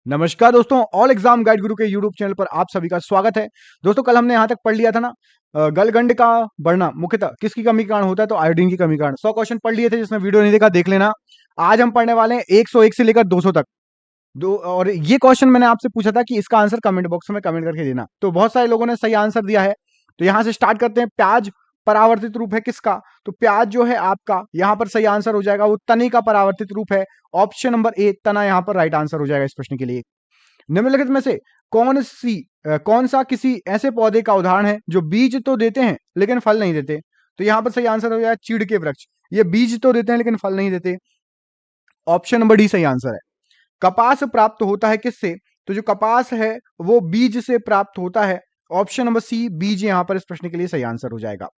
नमस्कार दोस्तों, all exam guide गुरु के यूट्यूब चैनल पर आप सभी का स्वागत है। दोस्तों कल हमने यहाँ तक पढ़ लिया था ना, गलगंड का बढ़ना मुख्यतः किसकी कमी के कारण होता है, तो आयोडीन की कमी के कारण। 100 क्वेश्चन पढ़ लिए थे, जिसने वीडियो नहीं देखा देख लेना। आज हम पढ़ने वाले हैं 101 से लेकर 200 तक। और ये क्वेश्चन मैंने आपसे पूछा था कि इसका आंसर कमेंट बॉक्स में कमेंट करके देना, तो बहुत सारे लोगों ने सही आंसर दिया है। तो यहाँ से स्टार्ट करते हैं। प्याज परावर्तित रूप है किसका? तो प्याज जो है आपका यहाँ पर सही आंसर हो जाएगा, वो तने का परावर्तित रूप है। ऑप्शन नंबर ए तना यहाँ पर राइट आंसर हो जाएगा इस प्रश्न के लिए। निम्नलिखित में से कौन सा किसी ऐसे पौधे का उदाहरण है जो बीज तो देते हैं लेकिन फल नहीं देते? तो यहां पर सही आंसर हो जाएगा चीड़ के वृक्ष। ये बीज तो देते हैं लेकिन फल नहीं देते। ऑप्शन नंबर डी सही आंसर है। कपास प्राप्त होता है किससे? तो जो कपास है वो बीज से प्राप्त होता है। ऑप्शन नंबर सी बीज यहां पर इस प्रश्न के लिए सही आंसर हो जाएगा।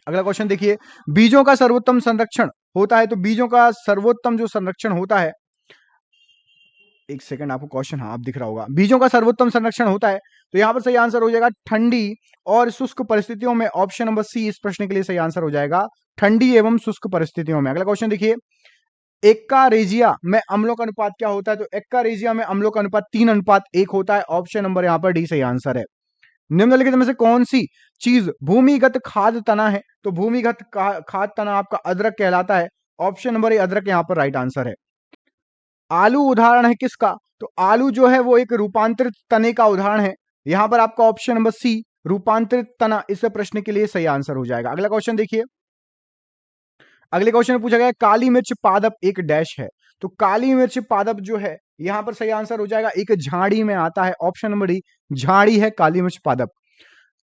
अगला क्वेश्चन देखिए, बीजों का सर्वोत्तम संरक्षण होता है। तो बीजों का सर्वोत्तम जो संरक्षण होता है, एक सेकंड, आपको क्वेश्चन हाँ आप दिख रहा होगा। बीजों का सर्वोत्तम संरक्षण होता है, तो यहां पर सही आंसर हो जाएगा ठंडी और शुष्क परिस्थितियों में। ऑप्शन नंबर सी इस प्रश्न के लिए सही आंसर हो जाएगा, ठंडी एवं शुष्क परिस्थितियों में। अगला क्वेश्चन देखिए, एक्कारेजिया में अम्लों का अनुपात क्या होता है? तो एक्कारेजिया में अम्लों का अनुपात 3:1 होता है। ऑप्शन नंबर यहां पर डी सही आंसर है। निम्नलिखित में से कौन सी चीज भूमिगत खाद तना है? तो भूमिगत खाद तना आपका अदरक कहलाता है। ऑप्शन नंबर ए अदरक यहां पर राइट आंसर है। आलू उदाहरण है किसका? तो आलू जो है वो एक रूपांतरित तने का उदाहरण है। यहां पर आपका ऑप्शन नंबर सी रूपांतरित तना इस प्रश्न के लिए सही आंसर हो जाएगा। अगला क्वेश्चन देखिए, अगले क्वेश्चन में पूछा गया काली मिर्च पादप एक डैश है। तो काली मिर्च पादप जो है यहां पर सही आंसर हो जाएगा, एक झाड़ी में आता है। ऑप्शन नंबर डी झाड़ी है काली मिर्च पादप।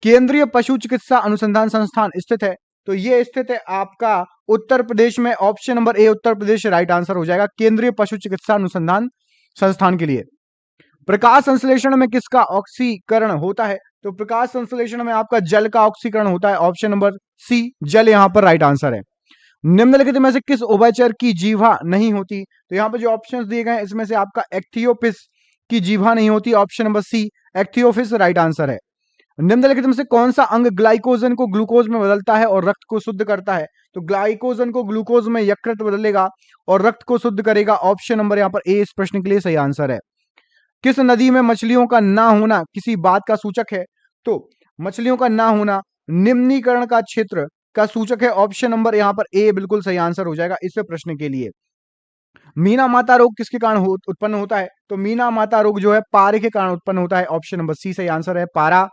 केंद्रीय पशु चिकित्सा अनुसंधान संस्थान स्थित है। तो ये स्थित है आपका उत्तर प्रदेश में। ऑप्शन नंबर ए उत्तर प्रदेश राइट आंसर हो जाएगा केंद्रीय पशु चिकित्सा अनुसंधान संस्थान के लिए। प्रकाश संश्लेषण में किसका ऑक्सीकरण होता है? तो प्रकाश संश्लेषण में आपका जल का ऑक्सीकरण होता है। ऑप्शन नंबर सी जल यहां पर राइट आंसर है। निम्नलिखित में से किस उभयचर की जीवा नहीं होती? तो यहां पर जो ऑप्शंस दिए गए हैं इसमें से आपका एक्थियोपिस की जीवा नहीं होती। Option number C Ichthyophis right answer है। निम्नलिखित में से कौन सा अंग ग्लाइकोजन को ग्लूकोज में बदलता है और रक्त को शुद्ध करता है? तो ग्लाइकोजन को ग्लूकोज में यकृत बदलेगा और रक्त को शुद्ध करेगा। ऑप्शन नंबर यहां पर ए इस प्रश्न के लिए सही आंसर है। किस नदी में मछलियों का ना होना किसी बात का सूचक है? तो मछलियों का ना होना निम्नीकरण का क्षेत्र का सूचक है। ऑप्शन नंबर यहां पर ए बिल्कुल सही आंसर हो जाएगा इस प्रश्न के लिए। मीना माता रोग किसके कारण उत्पन्न होता है? तो मीना माता रोग जो है पारे के कारण उत्पन्न होता है। ऑप्शन नंबर सी सही आंसर है, पारा।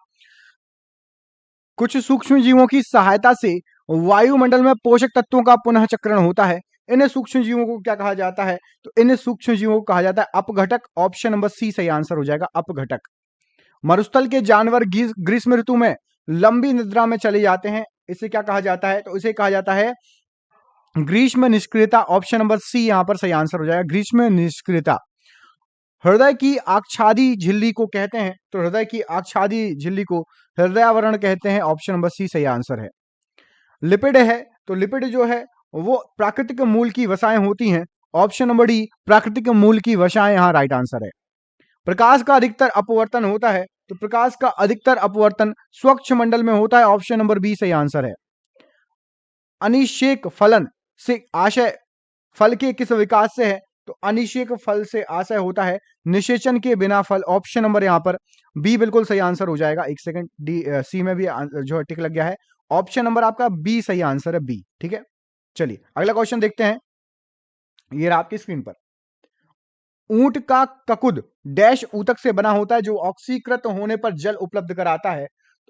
कुछ सूक्ष्म जीवों की सहायता से वायुमंडल में पोषक तत्वों का पुनः चक्रण होता है। इन सूक्ष्म जीवों को क्या कहा जाता है? तो इन सूक्ष्म जीवों को कहा जाता है अपघटक। ऑप्शन नंबर सी सही आंसर हो जाएगा, अपघटक। मरुस्थल के जानवर ग्रीष्म ऋतु में लंबी निद्रा में चले जाते हैं, इसे क्या कहा जाता है? तो इसे कहा जाता है ग्रीष्म निष्क्रियता। ऑप्शन नंबर सी यहां पर सही आंसर हो जाएगा, ग्रीष्म निष्क्रियता। हृदय की आच्छादी झिल्ली को कहते हैं। तो हृदय की आच्छादी झिल्ली को हृदयावरण कहते हैं। ऑप्शन नंबर सी सही आंसर है। लिपिड है, तो लिपिड जो है वो प्राकृतिक मूल की वसाएं होती हैं। ऑप्शन नंबर डी प्राकृतिक मूल की वसाएं यहां राइट आंसर है। प्रकाश का अधिकतर अपवर्तन होता है। तो प्रकाश का अधिकतर अपवर्तन स्वच्छ मंडल में होता है। ऑप्शन नंबर बी सही आंसर है। अनिषेक फलन से आशय फल के किस विकास से है? तो अनिषेक फल से आशय होता है निषेचन के बिना फल। ऑप्शन नंबर यहां पर बी बिल्कुल सही आंसर हो जाएगा। एक सेकंड, डी सी में भी जो है टिक लग गया है। ऑप्शन नंबर आपका बी सही आंसर है, बी। ठीक है, चलिए अगला क्वेश्चन देखते हैं। ये रहा आपकी स्क्रीन पर। ऊंट का ककुद डैश ऊतक से बना होता है जो ऑक्सीकृत होने पर जल उपलब्ध कराता है।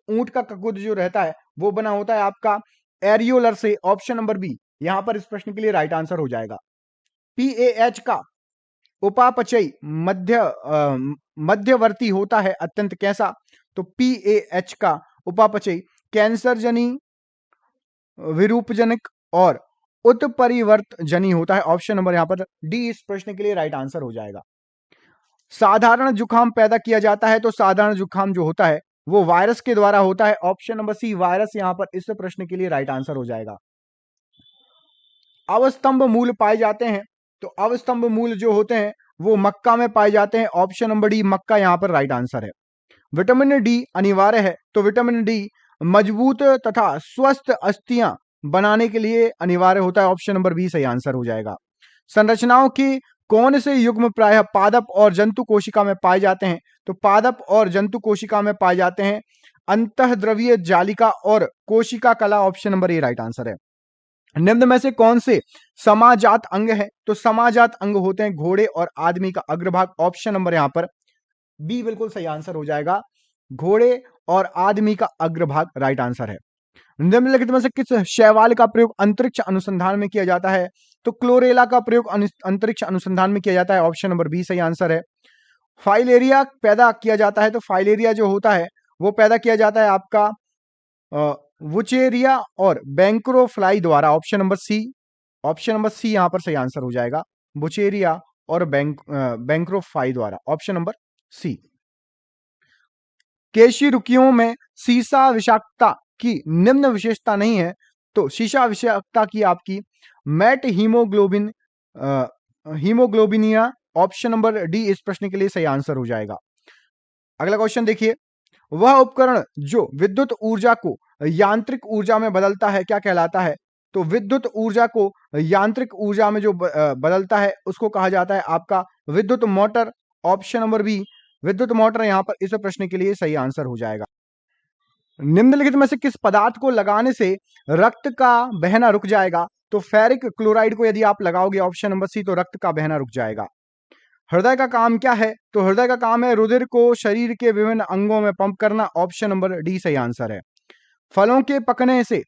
ऊंट का ककुद जो रहता है वो बना होता है आपका एरियोलर से। ऑप्शन नंबर बी यहां पर इस प्रश्न के लिए राइट आंसर हो जाएगा। पीएएच का उपापचयी मध्यवर्ती होता है अत्यंत कैसा? तो पीएएच का उपापचयी कैंसर जनी, विरूपजनक और उत्परिवर्त जनी होता है। ऑप्शन नंबर यहां पर डी इस प्रश्न के लिए राइट आंसर हो जाएगा। साधारण जुकाम पैदा किया जाता है। तो साधारण जुकाम जो होता है वो वायरस के द्वारा होता है। ऑप्शन नंबर सी वायरस यहां पर इस प्रश्न के लिए राइट आंसर हो जाएगा। अवस्तंभ मूल पाए जाते हैं। तो अवस्तंभ मूल जो होते हैं वो मक्का में पाए जाते हैं। ऑप्शन नंबर डी मक्का यहां पर राइट आंसर है। विटामिन डी अनिवार्य है। तो विटामिन डी मजबूत तथा स्वस्थ अस्थियां बनाने के लिए अनिवार्य होता है। ऑप्शन नंबर बी सही आंसर हो जाएगा। संरचनाओं की कौन से युग्म प्रायः पादप और जंतु कोशिका में पाए जाते हैं? तो पादप और जंतु कोशिका में पाए जाते हैं अंतःद्रवीय जालिका और कोशिका कला। ऑप्शन नंबर ए राइट आंसर है। निम्न में से कौन से समाजात अंग है? तो समाजात अंग होते हैं घोड़े और आदमी का अग्रभाग। ऑप्शन नंबर यहां पर बी बिल्कुल सही आंसर हो जाएगा, घोड़े और आदमी का अग्रभाग राइट आंसर है। निम्नलिखित में से किस शैवाल का प्रयोग अंतरिक्ष अनुसंधान में किया जाता है? तो क्लोरेला का प्रयोग अंतरिक्ष अनुसंधान में किया जाता है। ऑप्शन नंबर बी सही आंसर है। फाइलेरिया पैदा किया जाता है, तो फाइलेरिया जो होता है वो पैदा किया जाता है आपका वुचेरिया और बैंक्रोफ्लाई द्वारा। Option number C, option number C यहां पर सही आंसर हो जाएगा, बुचेरिया और बैंक्रोफाई द्वारा। ऑप्शन नंबर सी। केशिरुकियों में सीसा विषाक्तता की निम्न विशेषता नहीं है, तो सीसा विषाक्तता की आपकी मैट हीमोग्लोबिनिया। ऑप्शन नंबर डी इस प्रश्न के लिए सही आंसर हो जाएगा। अगला क्वेश्चन देखिए, वह उपकरण जो विद्युत ऊर्जा को यांत्रिक ऊर्जा में बदलता है क्या कहलाता है? तो विद्युत ऊर्जा को यांत्रिक ऊर्जा में जो बदलता है उसको कहा जाता है आपका विद्युत मोटर। ऑप्शन नंबर बी विद्युत मोटर यहां पर इस प्रश्न के लिए सही आंसर हो जाएगा। निम्नलिखित में से किस पदार्थ को लगाने से रक्त का बहना रुक जाएगा? तो फेरिक क्लोराइड को यदि आप लगाओगे ऑप्शन नंबर सी तो रक्त का बहना रुक जाएगा। हृदय का काम क्या है? तो हृदय का काम है रुधिर को शरीर के विभिन्न अंगों में पंप करना। ऑप्शन नंबर डी सही आंसर है। फलों के पकने से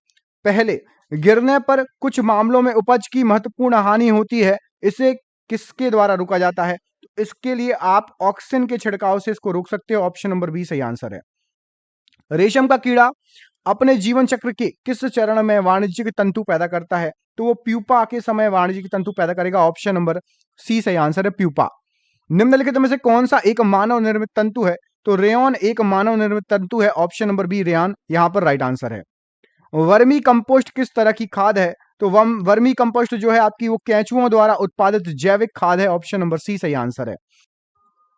पहले गिरने पर कुछ मामलों में उपज की महत्वपूर्ण हानि होती है, इसे किसके द्वारा रोका जाता है? तो इसके लिए आप ऑक्सीजन के छिड़काव से इसको रोक सकते हो। ऑप्शन नंबर बी सही आंसर है। रेशम का कीड़ा अपने जीवन चक्र के किस चरण में वाणिज्यिक तंतु पैदा करता है? तो वो प्यूपा के समय वाणिज्यिक तंतु पैदा करेगा। ऑप्शन नंबर सी सही आंसर है, प्यूपा। निम्नलिखित में से कौन सा एक मानव निर्मित तंतु है? तो रेयन एक मानव निर्मित तंतु है। ऑप्शन नंबर बी रेयन यहां पर राइट आंसर है। वर्मी कंपोस्ट किस तरह की खाद है? तो वर्मी कंपोस्ट जो है आपकी वो केंचुओं द्वारा उत्पादित जैविक खाद है। ऑप्शन नंबर सी सही आंसर है।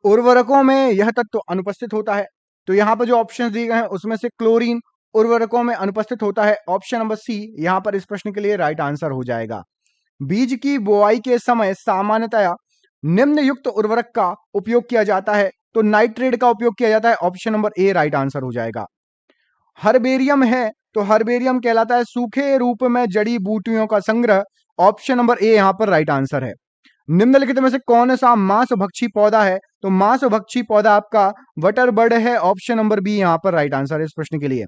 उर्वरकों में यह तत्व अनुपस्थित होता है, तो यहां पर जो ऑप्शन दिए गए हैं उसमें से क्लोरीन उर्वरकों में अनुपस्थित होता है। ऑप्शन नंबर सी यहां पर इस प्रश्न के लिए राइट आंसर हो जाएगा। बीज की बुआई के समय सामान्यतया निम्नयुक्त उर्वरक का उपयोग किया जाता है, तो नाइट्रेट का उपयोग किया जाता है। ऑप्शन नंबर ए राइट आंसर हो जाएगा। हर्बेरियम है, तो हर्बेरियम कहलाता है सूखे रूप में जड़ी बूटियों का संग्रह। ऑप्शन नंबर ए यहां पर राइट आंसर है। निम्नलिखित में से कौन सा मांसभक्षी पौधा है? तो मांसभक्षी पौधा आपका वटर बर्ड है। ऑप्शन नंबर बी यहां पर राइट आंसर है इस प्रश्न के लिए।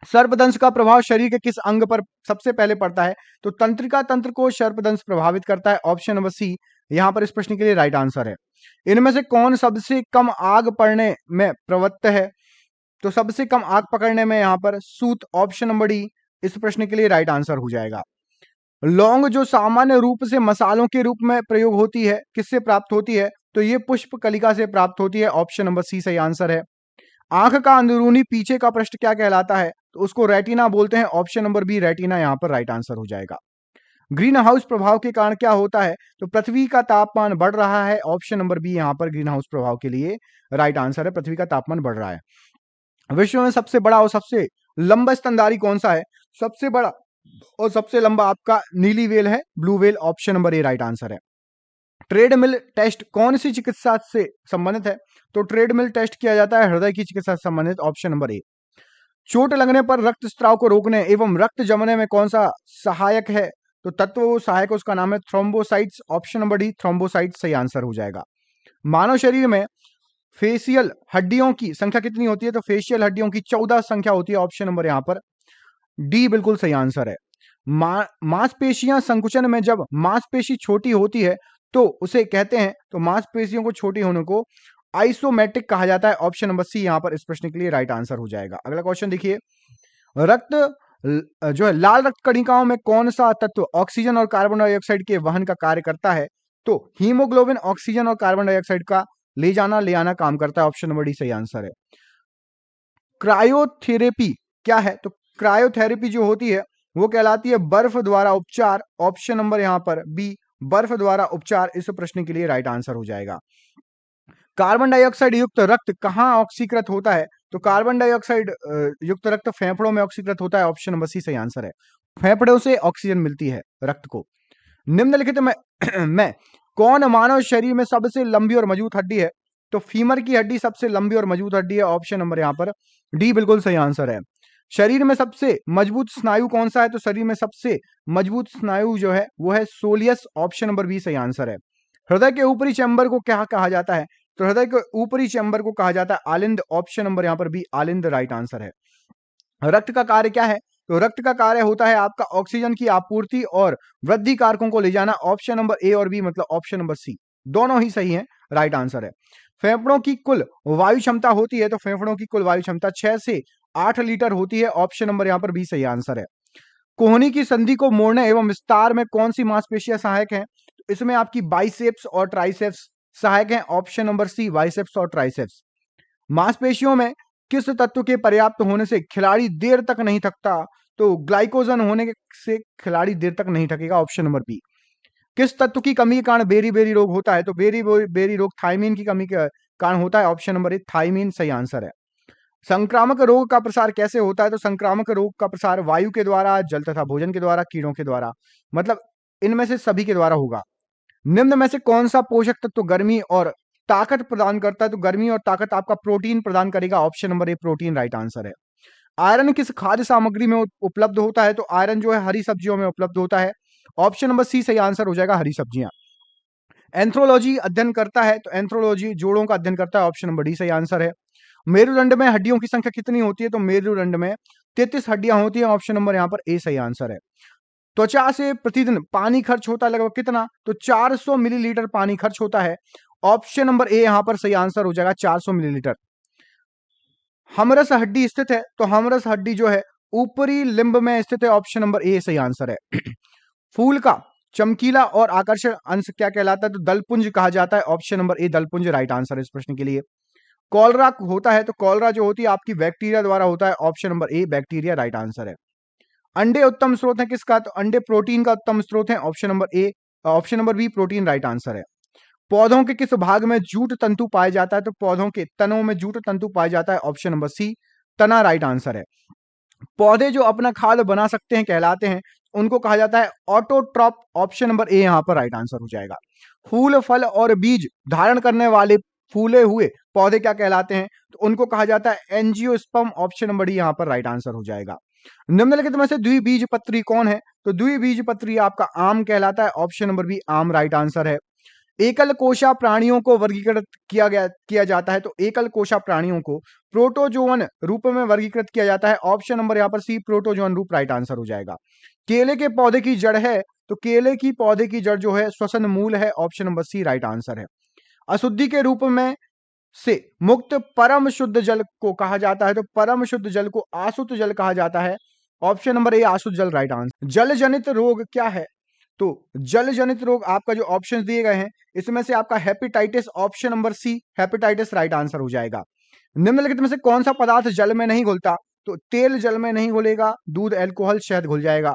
सर्पदंश का प्रभाव शरीर के किस अंग पर सबसे पहले पड़ता है? तो तंत्रिका तंत्र को सर्पदंश प्रभावित करता है। ऑप्शन नंबर सी यहां पर इस प्रश्न के लिए राइट आंसर है। इनमें से कौन सबसे कम आग पड़ने में प्रवृत्त है? तो सबसे कम आग पकड़ने में यहां पर सूत। ऑप्शन नंबर डी इस प्रश्न के लिए राइट आंसर हो जाएगा। लौंग जो सामान्य रूप से मसालों के रूप में प्रयोग होती है किससे प्राप्त होती है? तो ये पुष्प कलिका से प्राप्त होती है। ऑप्शन नंबर सी सही आंसर है। आंख का अंदरूनी पीछे का पृष्ठ क्या कहलाता है? तो उसको रेटिना बोलते हैं। ऑप्शन नंबर बी रेटिना यहां पर राइट आंसर हो जाएगा। ग्रीन हाउस प्रभाव के कारण क्या होता है? तो पृथ्वी का तापमान बढ़ रहा है। ऑप्शन नंबर बी यहां पर ग्रीन हाउस प्रभाव के लिए राइट आंसर है, पृथ्वी का तापमान बढ़ रहा है। विश्व में सबसे बड़ा और सबसे लंबा स्तनधारी कौन सा है? सबसे बड़ा और सबसे लंबा आपका नीली वेल है, ब्लू वेल। ऑप्शन नंबर ए राइट आंसर है। ट्रेडमिल टेस्ट कौन सी चिकित्सा से संबंधित है? तो ट्रेडमिल टेस्ट किया जाता है हृदय की चिकित्सा से संबंधित। ऑप्शन नंबर ए। चोट लगने पर रक्तस्राव को रोकने एवं रक्त जमने में कौन सा सहायक है? तो तत्व वो सहायक उसका नाम है thrombocytes. Option number D thrombocytes सही आंसर हो जाएगा। मानव शरीर में फेशियल हड्डियों की संख्या कितनी होती है? तो फेशियल हड्डियों की 14 संख्या होती है। ऑप्शन नंबर यहां पर डी बिल्कुल सही आंसर है। मांसपेशियां संकुचन में जब मांसपेशी छोटी होती है तो उसे कहते हैं, तो मांसपेशियों को छोटी होने को आइसोमेट्रिक कहा जाता है। ऑप्शन नंबर सी यहां पर इस प्रश्न के लिए राइट आंसर हो जाएगा। अगला क्वेश्चन देखिए, रक्त जो है लाल रक्त कणिकाओं में कौन सा तत्व ऑक्सीजन और कार्बन डाइऑक्साइड के वहन का कार्य करता है? तो हीमोग्लोबिन ऑक्सीजन और कार्बन डाइऑक्साइड का ले जाना ले आना काम करता है। ऑप्शन नंबर डी सही आंसर है। क्रायोथेरेपी क्या है? तो क्रायोथेरेपी जो होती है वो कहलाती है बर्फ द्वारा उपचार। ऑप्शन नंबर यहां पर बी बर्फ द्वारा उपचार इस प्रश्न के लिए राइट आंसर हो जाएगा। कार्बन डाइऑक्साइड युक्त रक्त कहां ऑक्सीकृत होता है? तो कार्बन डाइऑक्साइड युक्त रक्त फेफड़ों में ऑक्सीकृत होता है। ऑप्शन नंबर सी सही आंसर है। फेफड़ों से ऑक्सीजन मिलती है रक्त को। निम्नलिखित में कौन मानव शरीर में सबसे लंबी और मजबूत हड्डी है? तो फीमर की हड्डी सबसे लंबी और मजबूत हड्डी है। ऑप्शन नंबर यहाँ पर डी बिल्कुल सही आंसर है। शरीर में सबसे मजबूत स्नायु कौन सा है? तो शरीर में सबसे मजबूत स्नायु जो है वो है सोलियस। ऑप्शन नंबर बी सही आंसर है। हृदय के ऊपरी चैम्बर को क्या कहा जाता है? तो हृदय के ऊपरी चैम्बर को कहा जाता है आलिंद। ऑप्शन नंबर यहाँ पर बी आलिंद राइट आंसर है। रक्त का कार्य क्या है? तो रक्त का कार्य होता है आपका ऑक्सीजन की आपूर्ति और वृद्धि कारकों को ले जाना। ऑप्शन नंबर ए और बी मतलब ऑप्शन नंबर सी दोनों ही सही है, राइट आंसर है। फेफड़ों की कुल वायु क्षमता होती है? तो फेफड़ों की कुल वायु क्षमता 6 से 8 लीटर होती है। ऑप्शन नंबर यहाँ पर बी सही आंसर है। कोहनी की संधि को मोड़ने एवं विस्तार में कौन सी मांसपेशियां सहायक हैं? तो इसमें आपकी बाइसेप्स और ट्राइसेप्स सहायक हैं। ऑप्शन नंबर सी बाइसेप्स और ट्राइसेप्स। मांसपेशियों में किस तत्व के पर्याप्त होने से खिलाड़ी देर तक नहीं थकता? तो ग्लाइकोजन होने से खिलाड़ी देर तक नहीं थकेगा। Option number B. किस तत्व की कमी के कारण बेरी बेरी रोग होता है? तो बेरी बेरी रोग थायमीन की कमी के कारण होता है। ऑप्शन नंबर ए थायमीन सही आंसर है। संक्रामक रोग का प्रसार कैसे होता है? तो संक्रामक रोग का प्रसार वायु के द्वारा, जल तथा भोजन के द्वारा, कीड़ों के द्वारा, मतलब इनमें से सभी के द्वारा होगा। निम्न में से कौन सा पोषक तत्व गर्मी और ताकत प्रदान करता है? तो गर्मी और ताकत आपका प्रोटीन प्रदान करेगा। ऑप्शन नंबर ए प्रोटीन राइट आंसर है। आयरन किस खाद्य सामग्री में उपलब्ध होता है? तो आयरन जो है हरी सब्जियों में उपलब्ध होता है। ऑप्शन नंबर सी सही आंसर हो जाएगा, हरी सब्जियां। एंथ्रोलॉजी अध्ययन करता है? तो एंथ्रोलॉजी जोड़ों का अध्ययन करता है। ऑप्शन नंबर डी सही आंसर है। मेरुदंड में हड्डियों की संख्या कितनी होती है? तो मेरुदंड में 33 हड्डियां होती हैं। ऑप्शन नंबर यहाँ पर ए सही आंसर है। त्वचा से प्रतिदिन पानी खर्च होता है लगभग कितना? तो 400 मिलीलीटर पानी खर्च होता है। ऑप्शन नंबर ए यहां पर सही आंसर हो जाएगा, 400 मिलीलीटर। हमरस हड्डी स्थित है? तो हमरस हड्डी जो है ऊपरी लिंब में स्थित है। ऑप्शन नंबर ए सही आंसर है। फूल का चमकीला और आकर्षण अंश क्या कहलाता है? तो दलपुंज कहा जाता है। ऑप्शन नंबर ए दलपुंज राइट आंसर है इस प्रश्न के लिए। कॉलरा होता है? तो कॉलरा जो होती है आपकी बैक्टीरिया द्वारा होता है। ऑप्शन नंबर ए बैक्टीरिया राइट आंसर है। अंडे उत्तम स्रोत है किसका? तो अंडे प्रोटीन का उत्तम स्रोत है। Option number A, option number B protein right answer है। पौधों के किस भाग में जूट तंतु पाया जाता है? तो पौधों के तनों में जूट तंतु पाया जाता है। ऑप्शन नंबर सी तना राइट आंसर है। पौधे जो अपना खाद बना सकते हैं कहलाते हैं, उनको कहा जाता है ऑटोट्रॉप। ऑप्शन नंबर ए यहां पर राइट आंसर हो जाएगा। फूल फल और बीज धारण करने वाले फूले हुए पौधे क्या कहलाते हैं? तो उनको कहा जाता है एंजियोस्पर्म। ऑप्शन नंबर डी यहां पर राइट आंसर हो जाएगा। निम्नलिखित में से द्विबीजपत्री कौन है? तो द्विबीजपत्री आपका आम कहलाता है। ऑप्शन नंबर बी आम राइट आंसर है। एकल कोशा प्राणियों को वर्गीकृत किया जाता है? तो एकल कोशा प्राणियों को प्रोटोजोअन रूप में वर्गीकृत किया जाता है। ऑप्शन नंबर यहाँ पर सी प्रोटोजोअन रूप राइट आंसर हो जाएगा। केले के पौधे की जड़ है? तो केले की पौधे की जड़ जो है श्वसन मूल है। Option number C right answer है। अशुद्धि के रूप में से मुक्त परम शुद्ध जल को कहा जाता है? तो परम शुद्ध जल को आशुद्ध जल कहा जाता है। ऑप्शन नंबर ए आशुद्ध जल राइट आंसर। जल जनित रोग क्या है? तो जल जनित रोग आपका जो ऑप्शंस दिए गए हैं इसमें से आपका hepatitis. Option number C hepatitis right answer हो जाएगा। निम्नलिखित में से कौन सा पदार्थ जल में नहीं घुलता? तो तेल जल में नहीं घुलेगा, दूध, अल्कोहल, शहद घुल जाएगा।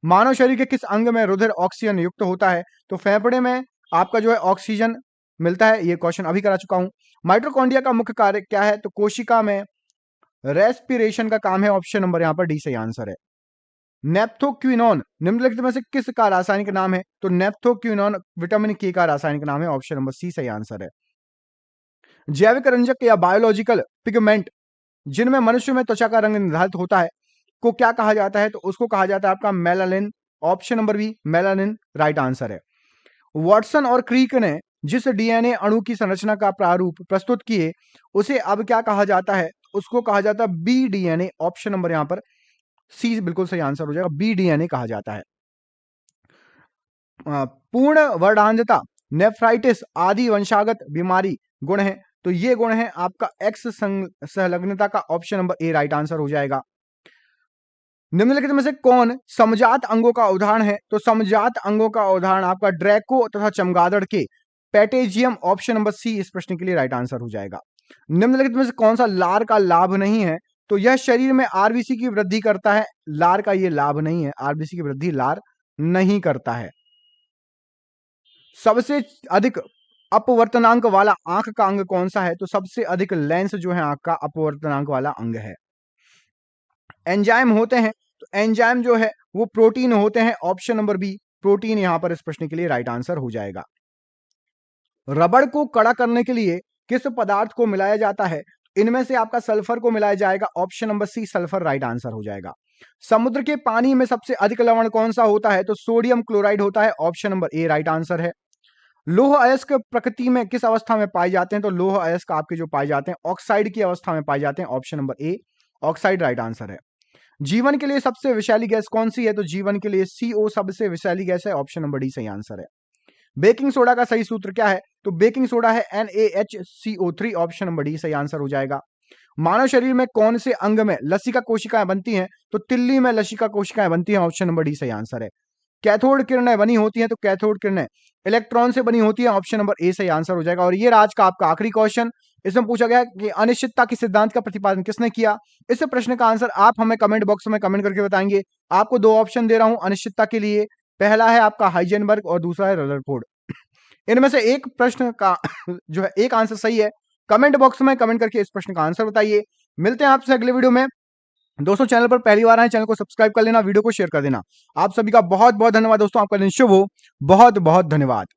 मानव शरीर के किस अंग में रुधिर ऑक्सीजन युक्त होता है? तो फेफड़े में आपका जो है ऑक्सीजन मिलता है। ये क्वेश्चन अभी करा चुका हूं। माइटोकॉन्ड्रिया का मुख्य कार्य क्या है? तो कोशिका में रेस्पिरेशन का काम है। ऑप्शन नंबर यहाँ पर डी सही आंसर है। नेप्थोक्विनोन निम्नलिखित में से किसका रासायनिक नाम है? तो नेप्थोक्विनोन विटामिन के का रासायनिक नाम है। ऑप्शन नंबर सी सही आंसर है। जैविक रंजक या बायोलॉजिकल पिगमेंट जिनमें मनुष्य में त्वचा का रंग निर्धारित होता है को क्या कहा जाता है? तो उसको कहा जाता है आपका melanin. Option number B melanin right answer है। वॉटसन और क्रीक ने जिस डीएनए अणु की संरचना का प्रारूप प्रस्तुत किए उसे अब क्या कहा जाता है? उसको कहा जाता है बी डीएनए। ऑप्शन नंबर यहां पर सी बिल्कुल सही आंसर हो जाएगा, बी डीएनए कहा जाता है। पूर्ण वर्णांधता, नेफ्राइटिस आदि वंशागत बीमारी गुण है? तो ये गुण है आपका एक्स संलग्नता का। ऑप्शन नंबर ए राइट आंसर हो जाएगा। निम्नलिखित में से कौन समजात अंगों का उदाहरण है? तो समजात अंगों का उदाहरण आपका ड्रैको तथा चमगादड़ के पैटेजियम। ऑप्शन नंबर सी इस प्रश्न के लिए राइट आंसर हो जाएगा। निम्नलिखित में से कौन सा लार का लाभ नहीं है? तो यह शरीर में आरबीसी की वृद्धि करता है। लार का ये लाभ नहीं है, आरबीसी की वृद्धि लार नहीं करता है। सबसे अधिक अपवर्तनांक वाला आंख का अंग कौन सा है? तो सबसे अधिक लेंस जो है आंख का अपवर्तनांक वाला अंग है। एंजाइम होते हैं? तो एंजाइम जो है वो प्रोटीन होते हैं। ऑप्शन नंबर बी प्रोटीन यहां पर इस प्रश्न के लिए राइट आंसर हो जाएगा। रबड़ को कड़ा करने के लिए किस पदार्थ को मिलाया जाता है? इनमें से आपका सल्फर को मिलाया जाएगा, option number C sulphur right answer हो जाएगा। समुद्र के पानी में सबसे अधिक लवण कौन सा होता है? तो सोडियम क्लोराइड होता है, ऑप्शन नंबर ए राइट आंसर है। लौह अयस्क प्रकृति में किस अवस्था में पाए जाते हैं? तो लौह अयस्क आपके जो पाए जाते हैं ऑक्साइड की अवस्था में पाए जाते हैं, ऑप्शन नंबर ए ऑक्साइड राइट आंसर है। जीवन के लिए सबसे विषैली गैस कौन सी है? तो जीवन के लिए CO सबसे विषैली गैस है, ऑप्शन नंबर डी सही आंसर है। बेकिंग सोडा का सही सूत्र क्या है? तो बेकिंग सोडा है NaHCO3, ऑप्शन नंबर डी सही आंसर हो जाएगा। मानव शरीर में कौन से अंग में लसिका कोशिकाएं बनती हैं? तो तिल्ली में लसिका कोशिकाएं बनती हैं, ऑप्शन नंबर डी सही आंसर है। कैथोड किरणें बनी होती हैं, तो कैथोड किरणें इलेक्ट्रॉन से बनी होती है, ऑप्शन नंबर ए सही आंसर हो जाएगा। और ये आज का आपका आखिरी क्वेश्चन, इसमें पूछा गया कि अनिश्चितता के सिद्धांत का प्रतिपादन किसने किया? इस प्रश्न का आंसर आप हमें कमेंट बॉक्स में कमेंट करके बताएंगे। आपको दो ऑप्शन दे रहा हूं अनिश्चितता के लिए, पहला है आपका हाइजेनबर्ग और दूसरा है रदरफोर्ड। इनमें से एक प्रश्न का जो है एक आंसर सही है। कमेंट बॉक्स में कमेंट करके इस प्रश्न का आंसर बताइए। मिलते हैं आपसे अगले वीडियो में। दोस्तों चैनल पर पहली बार आए, चैनल को सब्सक्राइब कर लेना, वीडियो को शेयर कर देना। आप सभी का बहुत बहुत धन्यवाद दोस्तों, आपका दिन शुभ हो। बहुत बहुत धन्यवाद।